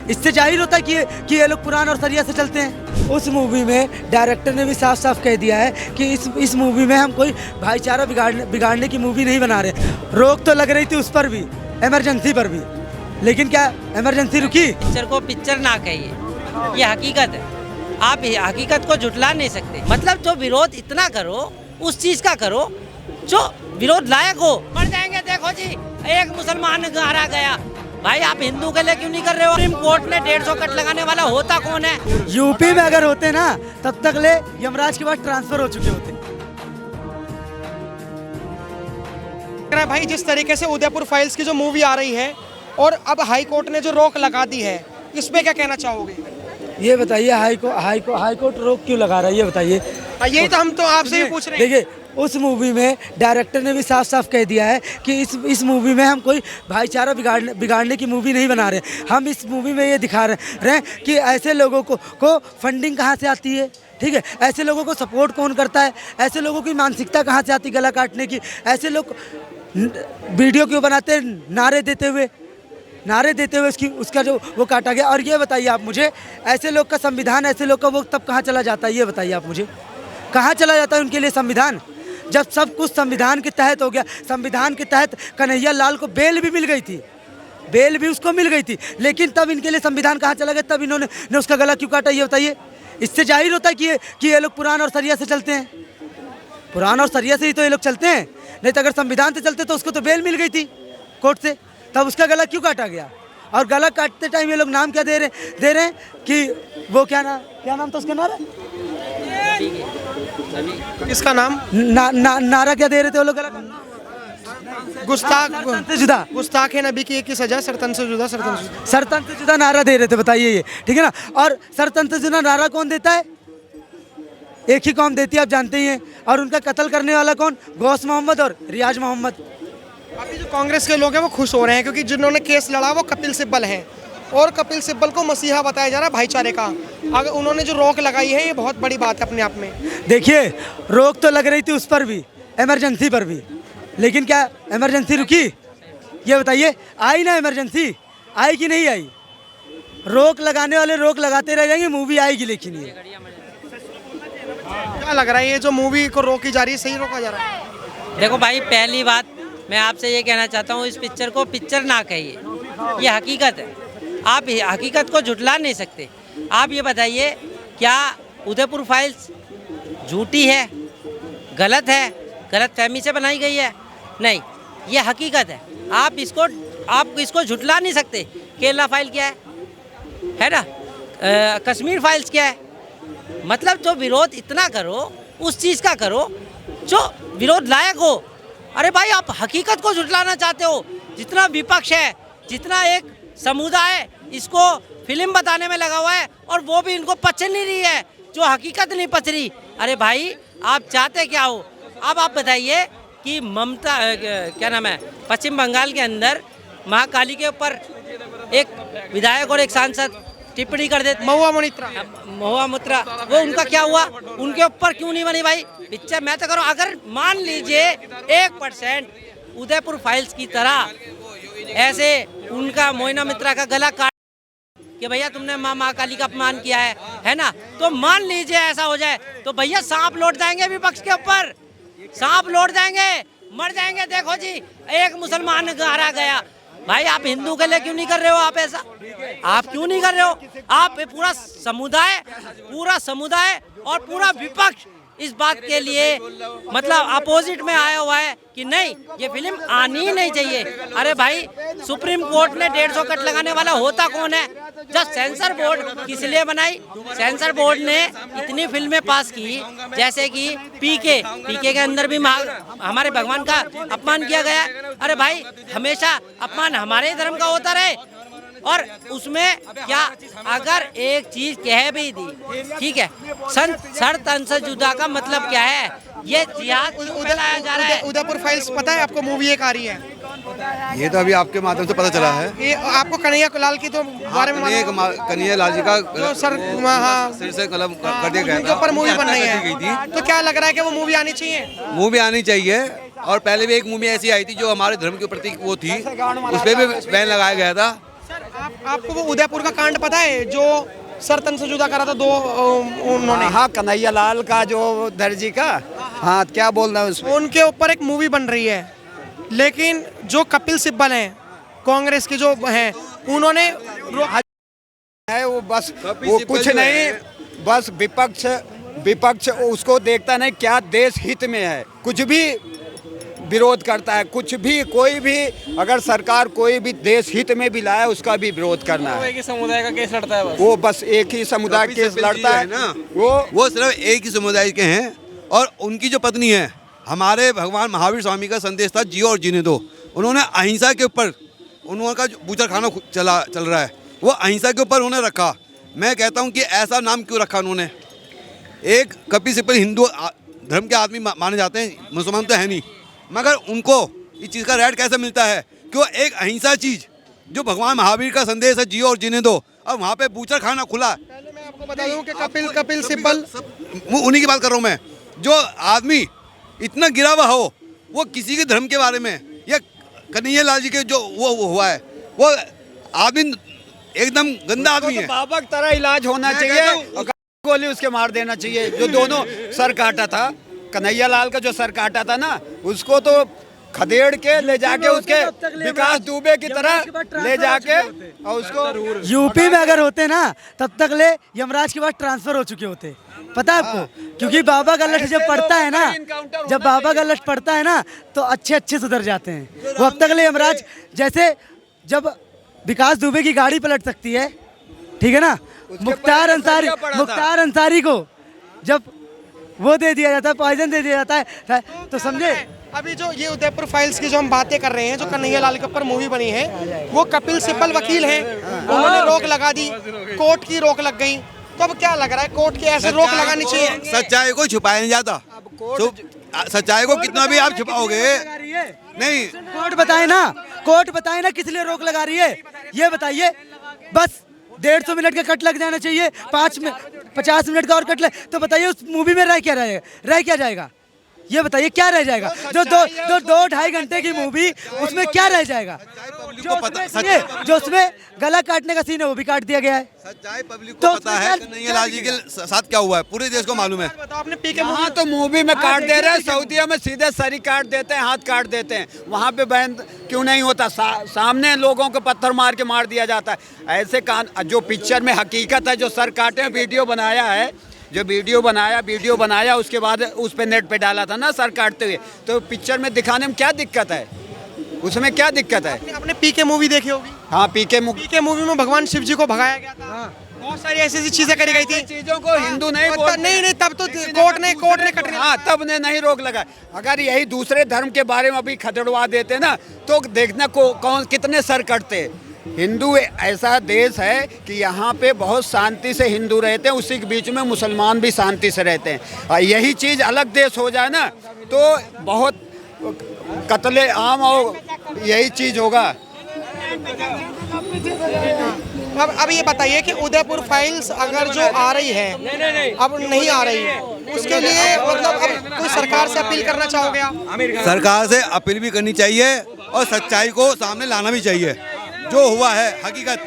इससे जाहिर होता है कि ये लोग कुरान और शरिया से चलते हैं। उस मूवी में डायरेक्टर ने भी साफ साफ कह दिया है कि इस मूवी में हम कोई भाईचारा बिगाड़ने की मूवी नहीं बना रहे। रोक तो लग रही थी उस पर भी, इमरजेंसी पर भी, लेकिन क्या इमरजेंसी रुकी? पिक्चर को पिक्चर ना कहिए, ये हकीकत है। आप हकीकत को झुटला नहीं सकते। मतलब जो विरोध इतना करो उस चीज का करो जो विरोध लायक हो। मर जाएंगे, देखो जी एक मुसलमान मारा गया। भाई आप हिंदू के लिए क्यों नहीं कर रहे हो? सुप्रीम कोर्ट ने 150 कट लगाने वाला होता कौन है? यूपी में अगर होते ना तब तक ले यमराज के बाद ट्रांसफर हो चुके होते। भाई जिस तरीके से उदयपुर फाइल्स की जो मूवी आ रही है और अब हाई कोर्ट ने जो रोक लगा दी है, इस पे क्या कहना चाहोगे? ये बताइए हाई कोर्ट रोक क्यों लगा रहा है, ये बताइए। यही तो हम तो आपसे ही पूछ रहे हैं। देखिए उस मूवी में डायरेक्टर ने भी साफ साफ कह दिया है कि इस मूवी में हम कोई भाईचारा बिगाड़ने की मूवी नहीं बना रहे। हम इस मूवी में ये दिखा रहे हैं कि ऐसे लोगों को फंडिंग कहाँ से आती है, ठीक है, ऐसे लोगों को सपोर्ट कौन करता है, ऐसे लोगों की मानसिकता कहाँ से आती गला काटने की। ऐसे लोग वीडियो क्यों बनाते हैं नारे देते हुए उसका जो वो काटा गया। और ये बताइए आप मुझे, ऐसे लोग का संविधान, ऐसे लोग का वो तब कहाँ चला जाता है, ये बताइए आप मुझे, कहाँ चला जाता है उनके लिए संविधान, जब सब कुछ संविधान के तहत हो गया। संविधान के तहत कन्हैया लाल को बेल भी मिल गई थी, बेल भी उसको मिल गई थी, लेकिन तब इनके लिए संविधान कहाँ चला गया, तब इन्होंने उसका गला क्यों काटा, ये बताइए। इससे जाहिर होता है कि ये लोग कुरान और शरिया से चलते हैं। कुरान और शरिया से ही तो ये लोग चलते हैं, नहीं तो अगर संविधान से चलते तो उसको तो बेल मिल गई थी कोर्ट से, तब उसका गला क्यों काटा गया? और गला काटते टाइम ये लोग नाम क्या दे रहे हैं कि वो क्या नाम था उसका? इसका नाम नारा क्या दे रहे थे वो लोग? गुस्ताख नबी की एक ही सजा, सरतन से जुदा नारा दे रहे थे, बताइए ये, ठीक है ना। और सरतन से जुदा नारा कौन देता है? एक ही कौम देती है, आप जानते ही हैं। और उनका कत्ल करने वाला कौन? गौस मोहम्मद और रियाज मोहम्मद। अभी जो कांग्रेस के लोग हैं वो खुश हो रहे हैं क्योंकि जिन्होंने केस लड़ा वो कपिल सिब्बल हैं और कपिल सिब्बल को मसीहा बताया जा रहा है भाईचारे का। अगर उन्होंने जो रोक लगाई है ये बहुत बड़ी बात है अपने आप में। देखिए रोक तो लग रही थी उस पर भी, इमरजेंसी पर भी, लेकिन क्या इमरजेंसी रुकी? ये बताइए। आई ना इमरजेंसी, आई कि नहीं आई? रोक लगाने वाले रोक लगाते रह जाएंगे, मूवी आएगी लेकिन ये क्या लग रहा है ये जो मूवी को रोकी जा रही है सही रोका जा रहा है? देखो भाई, पहली बात मैं आपसे ये कहना चाहता हूँ, इस पिक्चर को पिक्चर ना कहिए, ये हकीकत है। आप हकीकत को झुटला नहीं सकते। आप ये बताइए क्या उदयपुर फाइल्स झूठी है, गलत है, गलत फहमी से बनाई गई है? नहीं, ये हकीकत है। आप इसको झुटला नहीं सकते। केरला फाइल क्या है ना, कश्मीर फाइल्स क्या है? मतलब जो विरोध इतना करो उस चीज़ का करो जो विरोध लायक हो। अरे भाई आप हकीकत को झुटलाना चाहते हो। जितना विपक्ष है, जितना एक समुदाय इसको फिल्म बताने में लगा हुआ है और वो भी इनको पच नहीं रही है, जो हकीकत नहीं पच रही। अरे भाई आप चाहते क्या हो? अब आप बताइए कि ममता क्या नाम है, पश्चिम बंगाल के अंदर महाकाली के ऊपर एक विधायक और एक सांसद टिप्पणी कर देते, महुआ मुत्रा, वो उनका क्या हुआ? उनके ऊपर क्यों नहीं बनी भाई पिक्चर? मैं तो करूँ, अगर मान लीजिए 1% उदयपुर फाइल्स की तरह ऐसे उनका मोइना मित्रा का गला काट कि भैया तुमने माँ महाकाली का अपमान किया है ना, तो मान लीजिए ऐसा हो जाए तो भैया सांप लौट जाएंगे विपक्ष के ऊपर, सांप लौट जाएंगे, मर जाएंगे। देखो जी एक मुसलमान मारा गया। भाई आप हिंदू के लिए क्यों नहीं कर रहे हो? आप ऐसा आप क्यों नहीं कर रहे हो? आप पूरा समुदाय और पूरा विपक्ष इस बात के लिए मतलब अपोजिट में आया हुआ है कि नहीं ये फिल्म आनी ही नहीं चाहिए। अरे भाई सुप्रीम कोर्ट ने 150 कट लगाने वाला होता कौन है? जब सेंसर बोर्ड किस लिए बनाई? सेंसर बोर्ड ने इतनी फिल्में पास की जैसे कि पीके के अंदर भी हमारे भगवान का अपमान किया गया। अरे भाई हमेशा अपमान हमारे धर्म का होता रहे और उसमें क्या अगर एक चीज कह भी दी, ठीक है, सर तन से जुदा का मतलब क्या है? ये जिहाद फैलाया जा रहा है। उदयपुर फाइल्स पता है आपको मूवी एक आ रही है? ये तो अभी आपके माध्यम से पता चला है। ये आपको कन्हैया लाल की तो बारे में कन्हैया लाल जी का सिर से कलम कर दिया गया था, ऊपर मूवी बन रही है, तो क्या लग रहा है कि वो मूवी आनी चाहिए? मूवी आनी चाहिए। और पहले भी एक मूवी ऐसी आई थी जो हमारे धर्म के प्रति वो थी, उस पर भी बैन लगाया गया था। आपको वो उदयपुर का कांड पता है जो सर तन से जुदा करा था दो उन्होंने? हाँ, कन्हैया लाल का जो दर्जी का, हाँ क्या बोल रहे हैं उसमें? उनके ऊपर एक मूवी बन रही है, लेकिन जो कपिल सिब्बल हैं कांग्रेस के जो हैं उन्होंने है वो बस वो कुछ नहीं, बस विपक्ष उसको देखता नहीं क्या देश हित में है, कुछ भी विरोध करता है, कुछ भी कोई भी अगर सरकार कोई भी देश हित में भी लाया उसका भी विरोध करना है। एक ही समुदाय का केस लड़ता है बस। वो बस एक ही समुदाय कपिल केस सिब्बल जी लड़ता है है ना, वो सिर्फ एक ही समुदाय के हैं और उनकी जो पत्नी है, हमारे भगवान महावीर स्वामी का संदेश था जियो और जीने दो। उन्होंने अहिंसा के ऊपर उनका जो बूचर खाना चल रहा है वो अहिंसा के ऊपर उन्होंने रखा। मैं कहता हूँ कि ऐसा नाम क्यों रखा उन्होंने? एक कपिल सिब्बल हिंदू धर्म के आदमी माने जाते हैं, मुसलमान तो है नहीं, मगर उनको इस चीज़ का राइट कैसे मिलता है कि वो एक अहिंसा चीज़ जो भगवान महावीर का संदेश है जियो और जीने दो, और वहाँ पे बूचर खाना खुला। पहले मैं आपको बता दूं कि कपिल सिब्बल उन्हीं की बात कर रहा हूँ मैं। जो आदमी इतना गिरा हुआ हो वो किसी के धर्म के बारे में, या कन्हैया लाल जी के जो वो हुआ है, वो आदमी एकदम गंदा आदमी है। बाबा की तरह इलाज होना चाहिए और गोली उसके मार देना चाहिए। जो दोनों सर काटा था, कन्हैया लाल का जो सर काटा था ना, उसको तो खदेड़ के ले जाके उसके विकास दुबे की तरह ले जाके और उसको यूपी में अगर होते ना तब तक ले यमराज के बाद ट्रांसफर हो चुके होते, पता है आपको? क्योंकि बाबा का लठ जब पड़ता है ना, जब बाबा का लठ पड़ता है ना तो अच्छे सुधर जाते हैं। वो अब तक ले यमराज, जैसे जब विकास दुबे की गाड़ी पलट सकती है, ठीक है ना, मुख्तार अंसारी को जब वो दे दिया जाता है, पॉइजन दे दिया जाता है, तो समझे? अभी जो ये उदयपुर फाइल्स की जो हम बातें कर रहे हैं, जो कन्हैया लाल के ऊपर मूवी बनी है, वो कपिल सिब्बल वकील हैं, उन्होंने रोक लगा दी, कोर्ट की रोक लग गई। तो अब क्या लग रहा है, कोर्ट की ऐसे रोक लगानी चाहिए? सच्चाई को छुपाया नहीं जाता, तो सच्चाई को कितना भी आप छुपाओगे नहीं। कोर्ट बताए ना किस लिए रोक लगा रही है, ये बताइए। बस 150 मिनट का कट लग जाना चाहिए, 50 मिनट का और कट लग, तो बताइए उस मूवी में रह क्या जाएगा? ये बताइए क्या रह जाएगा? जो 2-2.5 घंटे की मूवी, उसमें क्या रह जाएगा? जो उसमें गला काटने का सीन है वो भी काट दिया गया है। सच्चाई पब्लिक को पता है कन्हैया लाल जी के साथ क्या हुआ है, पूरे देश को मालूम है। बताओ आपने पी के हाँ तो मूवी में काट दे रहे हैं, सऊदीया में सीधे सरी काट देते हैं, हाथ काट देते हैं, वहाँ पे बैन क्यों नहीं होता? सामने लोगों को पत्थर मार के मार दिया जाता है। ऐसे जो पिक्चर में हकीकत है, जो सर काटे वीडियो बनाया है, जो वीडियो बनाया उसके बाद उस पे नेट पे डाला था ना सर काटते हुए, तो पिक्चर में दिखाने में क्या दिक्कत है? उसमें क्या दिक्कत है? आपने पी के मूवी देखी होगी। हाँ, पी के मूवी में भगवान शिव जी को भगाया गया था, बहुत सारी ऐसी चीजें करी गई थी। चीजों को हिंदू नहीं बोलते। नहीं तब तो कोर्ट ने कट, हाँ तब ने नहीं रोक लगा। अगर यही दूसरे धर्म के बारे में अभी खदेड़वा देते ना तो देखना कौन कितने सर कटते। हिंदू ऐसा देश है कि यहाँ पे बहुत शांति से हिंदू रहते हैं, उसी के बीच में मुसलमान भी शांति से रहते हैं। और यही चीज़ अलग देश हो जाए ना तो बहुत कत्ले आम और यही चीज़ होगा। अब ये बताइए कि उदयपुर फाइल्स अगर जो आ रही है, अब नहीं आ रही है, उसके लिए मतलब अब कोई सरकार से अपील करना चाहोगे आप? सरकार से अपील भी करनी चाहिए और सच्चाई को सामने लाना भी चाहिए, जो हुआ है हकीकत।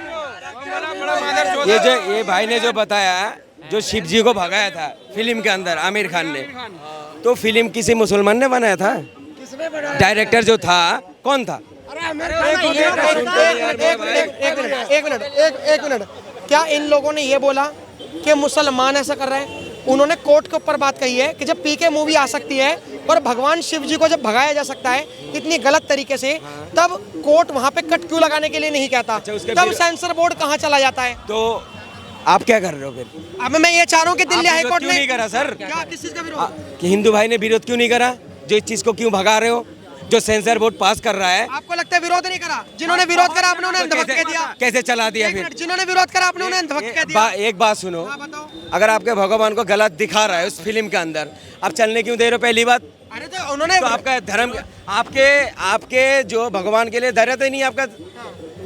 ये भाई ने जो बताया, जो शिव जी को भगाया था फिल्म के अंदर आमिर खान ने, तो फिल्म किसी मुसलमान ने बनाया था? डायरेक्टर जो था कौन था? एक मिनट, क्या इन लोगों ने ये बोला कि मुसलमान ऐसा कर रहे हैं? उन्होंने कोर्ट के ऊपर बात कही है कि जब पीके मूवी आ सकती है और भगवान शिव जी को जब भगाया जा सकता है इतनी गलत तरीके से, तब कोर्ट वहाँ पे कट क्यों लगाने के लिए नहीं कहता? तब सेंसर बोर्ड कहाँ चला जाता है? तो आप क्या कर रहे हो फिर? अब मैं ये चाह रहा हूँ कि दिल्ली हाई कोर्ट ने नहीं करा सर, क्या किस चीज का विरोध? कि हिंदू भाई ने विरोध क्यों नहीं करा? जो इस चीज को क्यों भगा रहे हो? जो सेंसर बोर्ड पास कर रहा है, आपको लगता है विरोध नहीं करा? जिन्होंने विरोध करा आपने उन्हें धक्के दिया, कैसे चला दिया? फिर जिन्होंने विरोध करा आपने उन्हें धक्के दिया। एक बात सुनो, अगर आपके भगवान को गलत दिखा रहा है उस फिल्म के अंदर, आप चलने क्यों दे रहे हो? पहली बात, अरे तो उन्होंने तो आपका धर्म, आपके जो भगवान के लिए दर्द ही नहीं, आपका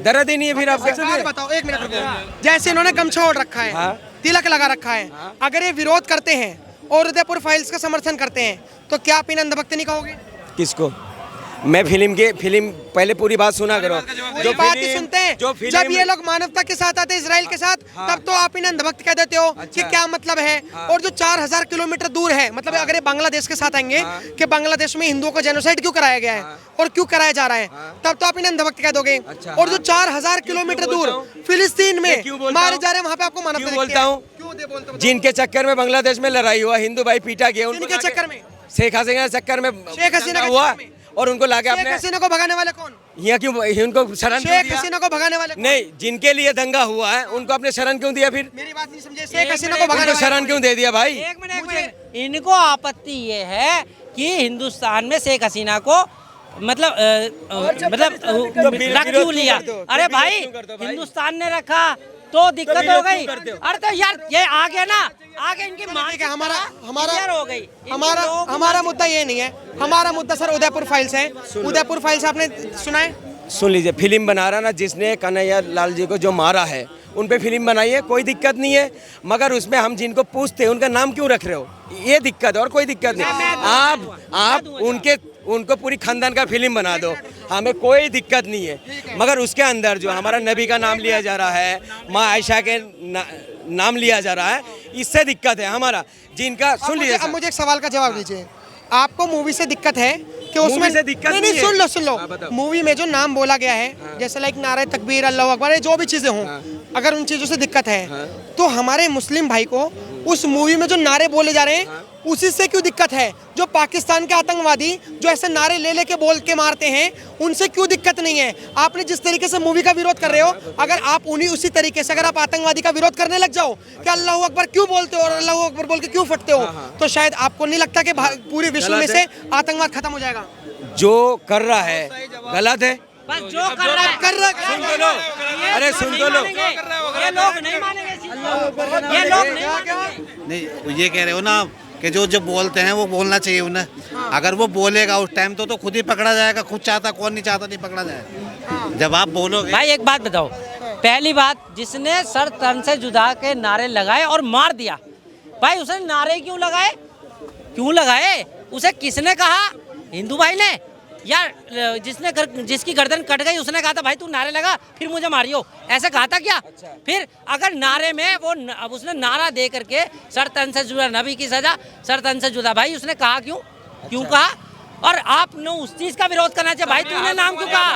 दर्द ही नहीं है फिर आपका। बताओ, एक मिनट रुको। जैसे इन्होंने गमछा ओढ़ रखा है, हाँ? तिलक लगा रखा है, अगर ये विरोध करते हैं और उदयपुर फाइल्स का समर्थन करते हैं तो क्या आप इन्हें अंधभक्त नहीं कहोगे? किसको? मैं फिल्म पहले पूरी बात सुना करो। जो बात ही सुनते हैं, जो जब ये लोग मानवता के साथ आते हैं इजराइल के साथ, तब तो आप इन्हें अंधभक्त कह देते हो कि क्या मतलब है। और जो 4000 किलोमीटर दूर है, मतलब अगर ये बांग्लादेश के साथ आएंगे कि बांग्लादेश में हिंदुओं का जेनोसाइड क्यों कराया गया है और क्यों कराया जा रहा है, तब तो आप इन्हें अंधभक्त कह दोगे। और जो 4000 किलोमीटर दूर फिलिस्तीन में मारे जा रहे हैं, वहाँ पे आपको मानवता बोलता हूँ, जिनके चक्कर में बांग्लादेश में लड़ाई हुआ, हिंदू भाई पीटा गया, उनके चक्कर में, शेख हसीना के चक्कर में, शेख हसीना के हुआ चक्कर में। और उनको लाके शेख अपने हसीना को भगाने वाले कौन? यहाँ क्यों उनको शरण क्यों शेख दिया? हसीना को भगाने वाले कौन? नहीं, जिनके लिए दंगा हुआ है उनको अपने शरण क्यों दिया? फिर मेरी बात नहीं समझे, शेख हसीना को भगाने उनको वाले शरण क्यों दे दिया भाई? एक मिनट, इनको आपत्ति ये है कि हिंदुस्तान में शेख हसीना को मतलब रख क्यों लिया? अरे भाई, हिंदुस्तान ने रखा तो दिक्कत हो गई। अरे तो यार ये आ गया ना, आगे इनकी मान ठीक है, हमारा हो गई। हमारा मुद्दा ये नहीं है। हमारा मुद्दा सर उदयपुर फाइल्स है। उदयपुर फाइल्स आपने सुना है? सुन लीजिए, फिल्म बना रहा ना जिसने कन्हैया लाल जी को जो मारा है, उन पे फिल्म बनाई है, कोई दिक्कत नहीं है। मगर उसमें हम जिनको पूछते हैं उनका नाम क्यों रख रहे हो, ये दिक्कत है, और कोई दिक्कत नहीं। आप उनको पूरी खानदान का फिल्म बना दो, हमें कोई दिक्कत नहीं है। मगर उसके अंदर जो हमारा नबी का नाम लिया जा रहा है, माँ आयशा के नाम लिया जा रहा है, इससे दिक्कत है हमारा। जिनका सुन लीजिए, अब मुझे एक सवाल का जवाब दीजिए। आपको मूवी से दिक्कत है कि उसमें मूवी से दिक्कत नहीं, नहीं है। सुन लो मूवी में जो नाम बोला गया है, जैसे लाइक नारे तकबीर, अल्लाह अकबर, ये जो भी चीजें हों, अगर उन चीजों से दिक्कत है तो हमारे मुस्लिम भाई को उस मूवी में जो नारे बोले जा रहे हैं उसी से क्यों दिक्कत है? जो पाकिस्तान के आतंकवादी जो ऐसे नारे ले लेके बोल के मारते हैं, उनसे क्यों दिक्कत नहीं है? आपने जिस तरीके से मूवी का विरोध कर रहे हो, अगर आप उसी तरीके से अगर आप आतंकवादी का विरोध करने लग जाओ कि अल्लाह अकबर क्यों बोलते हो और अल्लाह अकबर बोल के क्यों फटते हो, तो शायद आपको नहीं लगता कि पूरे विश्व में से आतंकवाद खत्म हो जाएगा? जो कर रहा है गलत है। बस जो कर रहा है सुन तो लो, अरे सुन तो लो। ये लोग नहीं मानेंगे, ये लोग नहीं मानेंगे। नहीं, ये कह रहे हो ना कि जो बोलते हैं वो बोलना चाहिए उन्हें। अगर वो बोलेगा उस टाइम तो खुद ही पकड़ा जाएगा। खुद चाहता, कौन नहीं चाहता नहीं पकड़ा जाए। जब आप बोलोगे भाई एक बात बताओ, पहली बात, जिसने सर तन से जुदा के नारे लगाए और मार दिया, भाई उसने नारे क्यों लगाए? उसे किसने कहा? हिंदू भाई ने? या जिसकी गर्दन कट गई उसने कहा था भाई तू नारे लगा फिर मुझे मारियो, ऐसे कहा था क्या? फिर अगर नारे में अब उसने नारा दे करके सर तन से जुदा, नबी की सजा सर तन से जुदा, भाई उसने कहा क्यों कहा? और आपने उस चीज का विरोध करना चाहिए भाई, तूने नाम क्यों कहा?